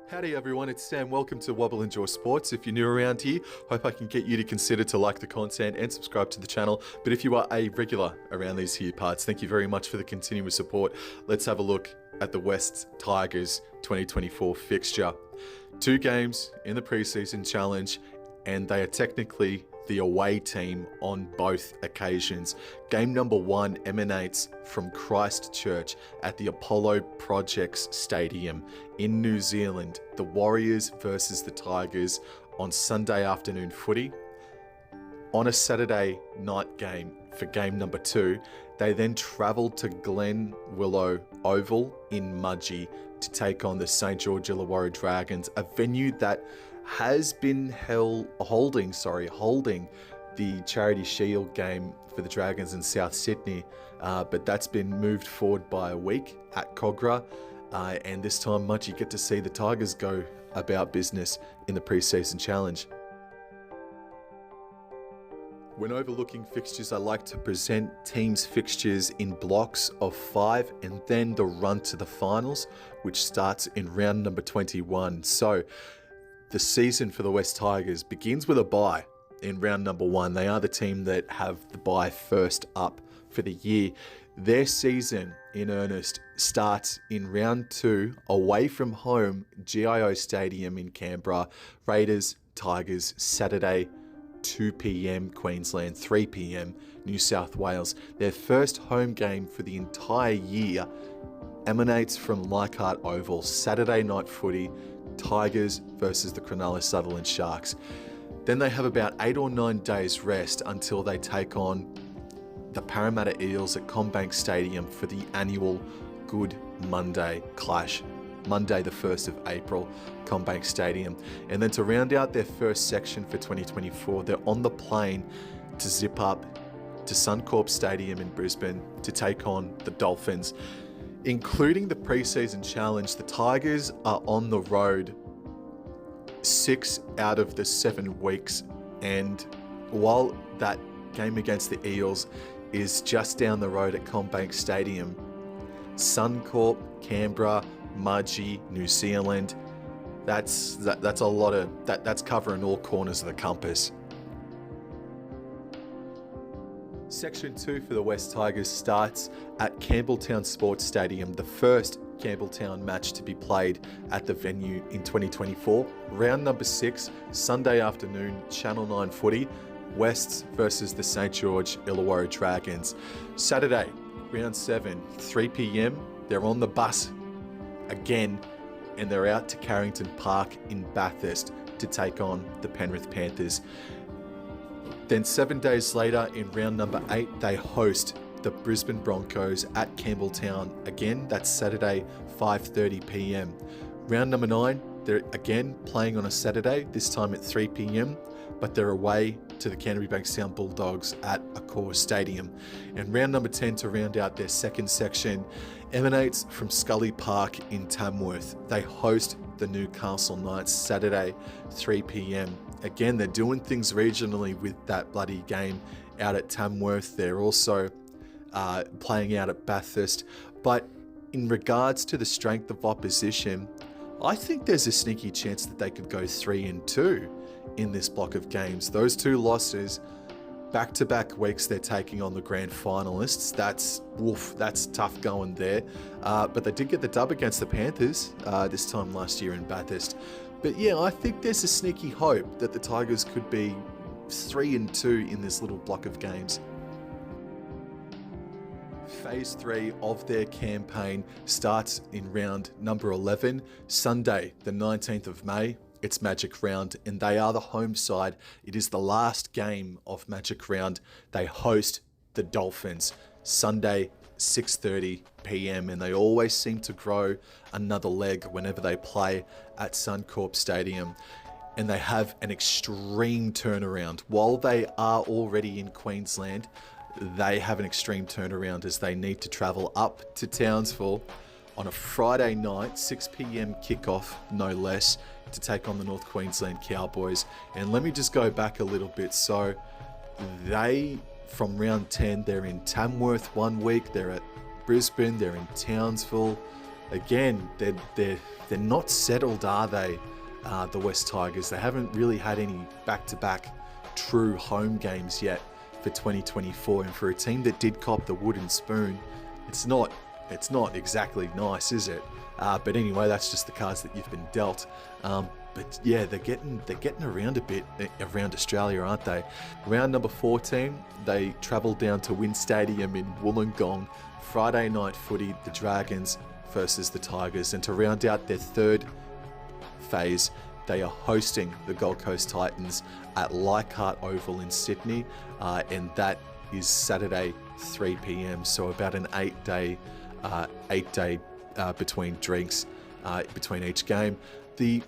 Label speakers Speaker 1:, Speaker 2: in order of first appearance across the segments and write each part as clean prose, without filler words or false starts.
Speaker 1: Howdy everyone, it's Sam. Welcome to Wobble Enjoy Sports. If you're new around here, hope I can get you to consider to like the content and subscribe to the channel. But if you are a regular around these here parts, thank you very much for the continuous support. Let's have a look at the West Tigers 2024 fixture. 2 games in the preseason challenge, and they are technically the away team on both occasions. Game number 1 emanates from Christchurch at the Apollo Projects Stadium in New Zealand. The Warriors versus the Tigers on Sunday afternoon footy. On a Saturday night game for game number 2, they then travelled to Glen Willow Oval in Mudgee to take on the St George Illawarra Dragons, a venue that has been holding the Charity Shield game for the Dragons in South Sydney, but that's been moved forward by a week at Cogra, and this time Mudgee get to see the Tigers go about business in the pre-season challenge. When overlooking fixtures, I like to present teams' fixtures in blocks of 5 and then the run to the finals, which starts in round number 21. So the season for the West Tigers begins with a bye in round number 1. They are the team that have the bye first up for the year. Their season in earnest starts in round 2 away from home, GIO Stadium in Canberra. Raiders, Tigers, Saturday, 2 p.m. Queensland, 3 p.m. New South Wales. Their first home game for the entire year emanates from Leichhardt Oval, Saturday night footy, Tigers versus the Cronulla Sutherland Sharks. Then they have about 8 or 9 days rest until they take on the Parramatta Eels at CommBank Stadium for the annual Good Monday clash. Monday the 1st of April, CommBank Stadium. And then to round out their first section for 2024, they're on the plane to zip up to Suncorp Stadium in Brisbane to take on the Dolphins. Including the preseason challenge, the Tigers are on the road 6 out of the 7 weeks, and while that game against the Eels is just down the road at CommBank Stadium, Suncorp, Canberra, Mudgee, New Zealand, that's a lot of that's covering all corners of the compass. Section 2 for the West Tigers starts at Campbelltown Sports Stadium, the first Campbelltown match to be played at the venue in 2024. Round number 6, Sunday afternoon, Channel 9 footy, Wests versus the St George Illawarra Dragons. Saturday, round 7, 3 p.m, they're on the bus again, and they're out to Carrington Park in Bathurst to take on the Penrith Panthers. Then 7 days later, in round number 8, they host the Brisbane Broncos at Campbelltown again. That's Saturday, 5:30 p.m. Round number 9, they're again playing on a Saturday, this time at 3 p.m, but they're away to the Canterbury Bankstown Bulldogs at Accor Stadium. And round number 10, to round out their second section, emanates from Scully Park in Tamworth. They host the Newcastle Knights Saturday, 3 p.m. Again, they're doing things regionally with that bloody game out at Tamworth. They're also playing out at Bathurst. But in regards to the strength of opposition, I think there's a sneaky chance that they could go 3-2 in this block of games. Those 2 losses, back-to-back weeks they're taking on the grand finalists. That's tough going there. But they did get the dub against the Panthers this time last year in Bathurst. But yeah, I think there's a sneaky hope that the Tigers could be 3-2 in this little block of games. Phase 3 of their campaign starts in round number 11, Sunday, the 19th of May. It's Magic Round, and they are the home side. It is the last game of Magic Round. They host the Dolphins, Sunday, 6:30 p.m, and they always seem to grow another leg whenever they play at Suncorp Stadium. And they have an extreme turnaround. While they are already in Queensland, they have an extreme turnaround as they need to travel up to Townsville on a Friday night, 6 p.m. kickoff, no less, to take on the North Queensland Cowboys. And let me just go back a little bit. So they, from round 10, they're in Tamworth 1 week, they're at Brisbane, they're in Townsville, again, they're not settled, are they? The West Tigers. They haven't really had any back-to-back true home games yet for 2024, and for a team that did cop the wooden spoon, it's not exactly nice, is it? But anyway, that's just the cards that you've been dealt. But yeah, they're getting around a bit around Australia, aren't they? Round number 14, they travel down to Wynn Stadium in Wollongong. Friday night footy, the Dragons versus the Tigers, and to round out their third phase, they are hosting the Gold Coast Titans at Leichhardt Oval in Sydney, and that is Saturday 3 p.m. So about an 8-day between drinks between each game. The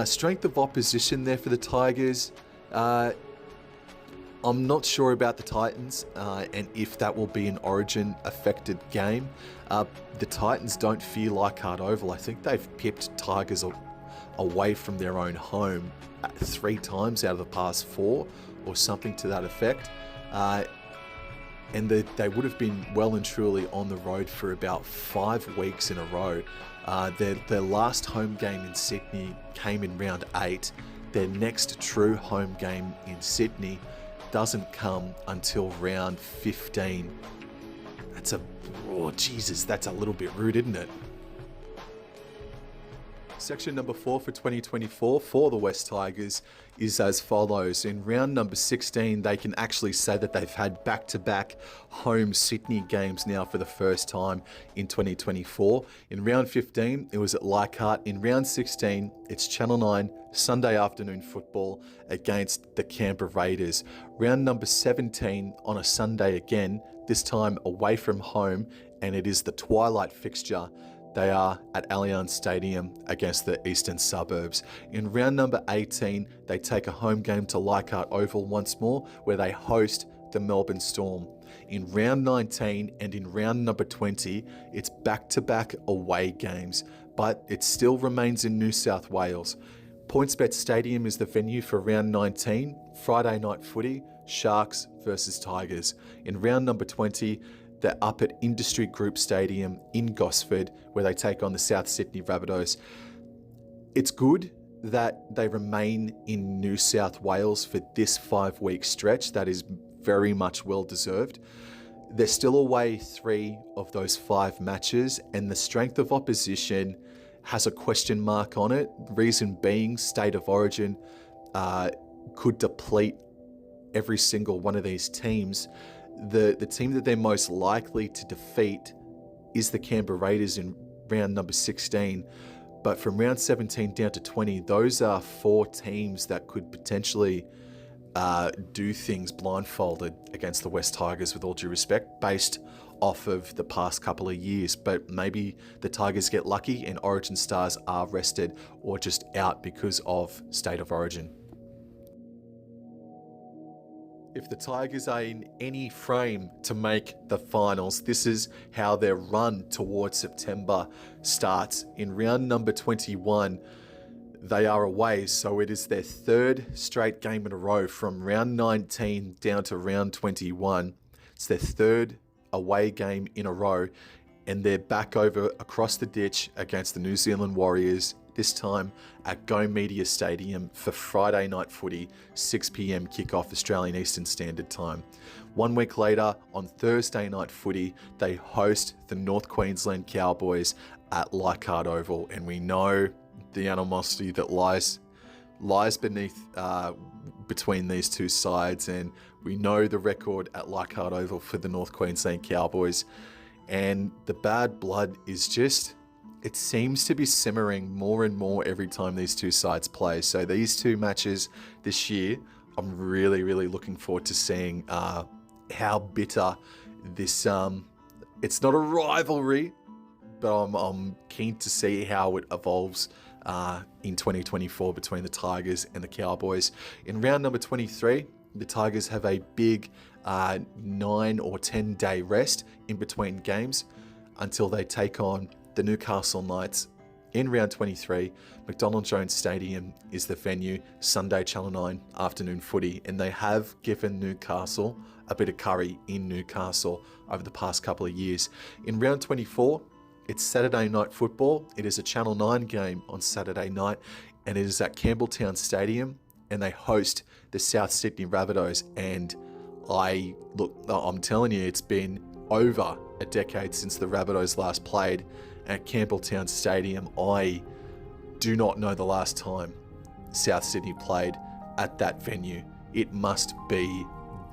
Speaker 1: strength of opposition there for the Tigers, I'm not sure about the Titans and if that will be an Origin affected game. The Titans don't fear Leichhardt Oval. I think they've pipped Tigers away from their own home 3 times out of the past 4 or something to that effect. And they would have been well and truly on the road for about 5 weeks in a row. Their last home game in Sydney came in round 8. Their next true home game in Sydney doesn't come until round 15. That's a little bit rude, isn't it? Section number 4 for 2024 for the West Tigers is as follows. In round number 16, they can actually say that they've had back-to-back home Sydney games now for the first time in 2024. In round 15, it was at Leichhardt. In round 16, it's Channel 9 Sunday afternoon football against the Canberra Raiders. Round number 17 on a Sunday again, this time away from home, and it is the twilight fixture. They are at Allianz Stadium against the Eastern Suburbs. In round number 18, they take a home game to Leichhardt Oval once more, where they host the Melbourne Storm. In round 19 and in round number 20, it's back-to-back away games, but it still remains in New South Wales. PointsBet Stadium is the venue for round 19, Friday night footy, Sharks versus Tigers. In round number 20, they're up at Industry Group Stadium in Gosford, where they take on the South Sydney Rabbitohs. It's good that they remain in New South Wales for this 5-week stretch. That is very much well deserved. They're still away 3 of those 5 matches, and the strength of opposition has a question mark on it. Reason being, State of Origin could deplete every single one of these teams. The team that they're most likely to defeat is the Canberra Raiders in round number 16. But from round 17 down to 20, those are 4 teams that could potentially do things blindfolded against the West Tigers, with all due respect, based off of the past couple of years. But maybe the Tigers get lucky and Origin stars are rested or just out because of State of Origin. If the Tigers are in any frame to make the finals, this is how their run towards September starts. In round number 21, they are away, so it is their 3rd straight game in a row from round 19 down to round 21. It's their 3rd away game in a row, and they're back over across the ditch against the New Zealand Warriors, this time at Go Media Stadium for Friday night footy, 6 p.m. kickoff Australian Eastern Standard Time. 1 week later, on Thursday night footy, they host the North Queensland Cowboys at Leichhardt Oval, and we know the animosity that lies beneath between these two sides, and we know the record at Leichhardt Oval for the North Queensland Cowboys, and the bad blood is just, it seems to be simmering more and more every time these two sides play. So these 2 matches this year, I'm really, really looking forward to seeing how bitter this, it's not a rivalry, but I'm keen to see how it evolves in 2024 between the Tigers and the Cowboys. In round number 23, the Tigers have a big 9 or 10 day rest in between games until they take on the Newcastle Knights in round 23. McDonald Jones Stadium is the venue, Sunday Channel 9 afternoon footy, and they have given Newcastle a bit of curry in Newcastle over the past couple of years. In round 24, It's Saturday night football. It is a Channel 9 game on Saturday night, and it is at Campbelltown Stadium, and they host the South Sydney Rabbitohs. And I'm telling you, it's been over a decade since the Rabbitohs last played at Campbelltown Stadium. I do not know the last time South Sydney played at that venue. It must be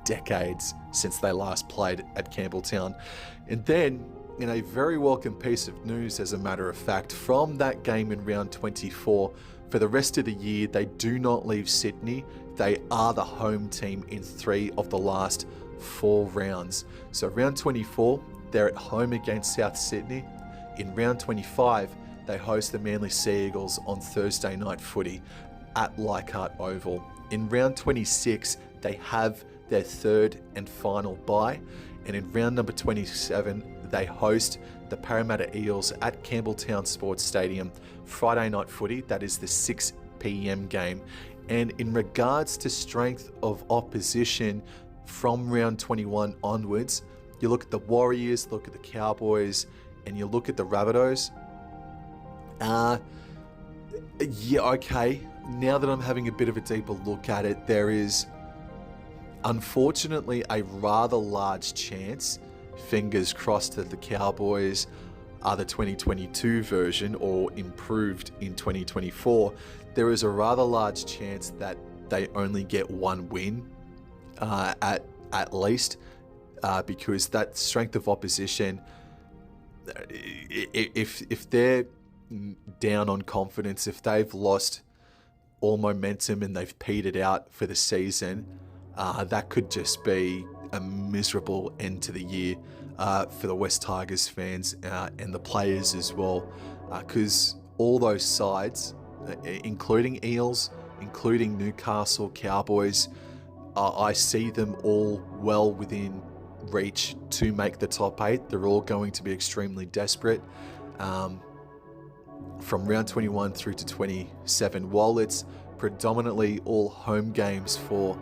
Speaker 1: decades since they last played at Campbelltown. And then, in a very welcome piece of news, as a matter of fact, from that game in round 24, for the rest of the year, they do not leave Sydney. They are the home team in 3 of the last 4 rounds. So round 24, they're at home against South Sydney. In round 25, they host the Manly Sea Eagles on Thursday night footy at Leichhardt Oval. In round 26, they have their third and final bye. And in round number 27, they host the Parramatta Eels at Campbelltown Sports Stadium, Friday night footy. That is the 6 p.m. game. And in regards to strength of opposition from round 21 onwards, you look at the Warriors, look at the Cowboys, and you look at the Rabbitohs. Yeah, okay. Now that I'm having a bit of a deeper look at it, there is unfortunately a rather large chance, fingers crossed, that the Cowboys are the 2022 version or improved in 2024. There is a rather large chance that they only get 1 win at least, because that strength of opposition, if they're down on confidence, if they've lost all momentum and they've petered out for the season, that could just be a miserable end to the year for the West Tigers fans and the players as well, because all those sides, including Eels, including Newcastle, Cowboys, I see them all well within reach to make the top 8. They're all going to be extremely desperate from round 21 through to 27. While it's predominantly all home games for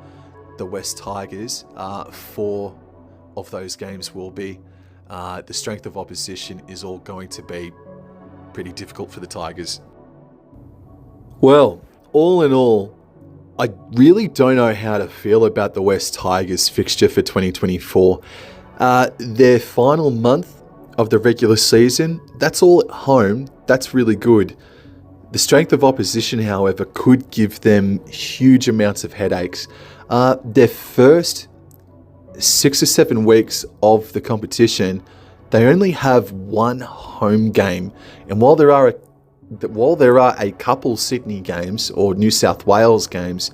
Speaker 1: the West Tigers, 4 of those games will be. The strength of opposition is all going to be pretty difficult for the Tigers. Well, all in all, I really don't know how to feel about the West Tigers fixture for 2024. Their final month of the regular season, that's all at home. That's really good. The strength of opposition, however, could give them huge amounts of headaches. Their first 6 or 7 weeks of the competition, they only have 1 home game. And while there are a couple Sydney games or New South Wales games,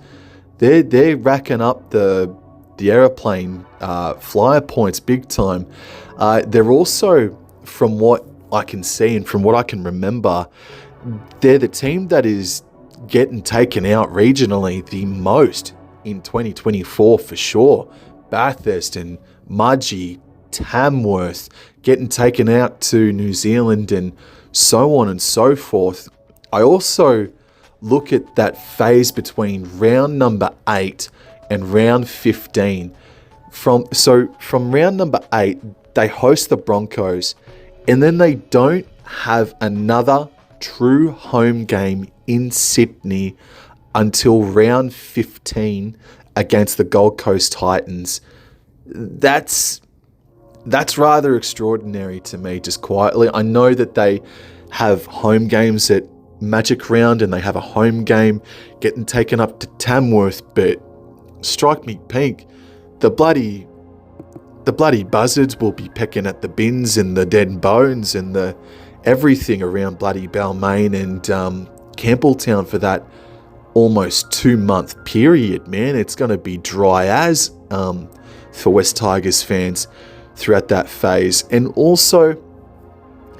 Speaker 1: they're racking up the aeroplane flyer points big time. They're also, from what I can see and from what I can remember, they're the team that is getting taken out regionally the most in 2024 for sure. Bathurst and Mudgee, Tamworth, getting taken out to New Zealand and so on and so forth. I also look at that phase between round number 8 and round 15. From round number 8, they host the Broncos, and then they don't have another true home game in Sydney until round 15 against the Gold Coast Titans. That's rather extraordinary to me, just quietly. I know that they have home games at Magic Round and they have a home game getting taken up to Tamworth, but strike me pink, the bloody buzzards will be pecking at the bins and the dead bones and the everything around bloody Balmain and Campbelltown for that almost 2-month period, man. It's going to be dry as for West Tigers fans throughout that phase. And also,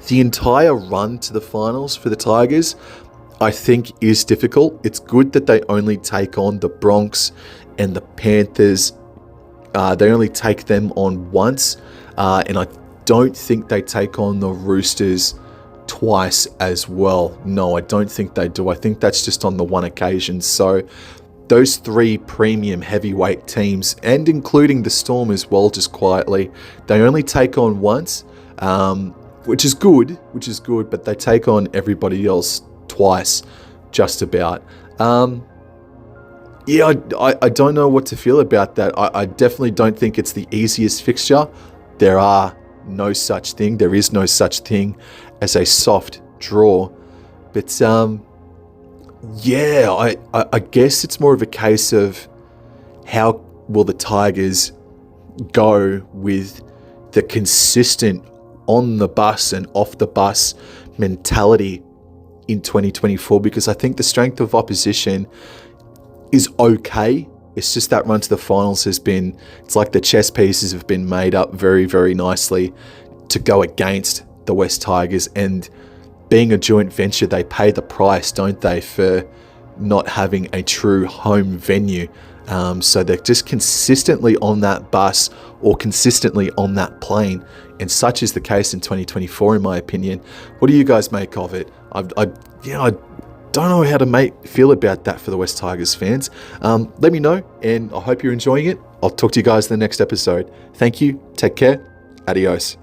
Speaker 1: the entire run to the finals for the Tigers, I think, is difficult. It's good that they only take on the Bronx and the Panthers. They only take them on once, and I don't think they take on the Roosters twice as well. No, I don't think they do. I think that's just on the one occasion. So those 3 premium heavyweight teams, and including the Storm as well, just quietly, they only take on once. which is good, but they take on everybody else twice, just about. Yeah, I don't know what to feel about that. I definitely don't think it's the easiest fixture. There is no such thing as a soft draw. But yeah, I guess it's more of a case of how will the Tigers go with the consistent on the bus and off the bus mentality in 2024, because I think the strength of opposition is okay. It's just that run to the finals it's like the chess pieces have been made up very, very nicely to go against the West Tigers. And being a joint venture, they pay the price, don't they, for not having a true home venue. So they're just consistently on that bus or consistently on that plane. And such is the case in 2024, in my opinion. What do you guys make of it? I don't know how to feel about that for the West Tigers fans. Let me know, and I hope you're enjoying it. I'll talk to you guys in the next episode. Thank you. Take care. Adios.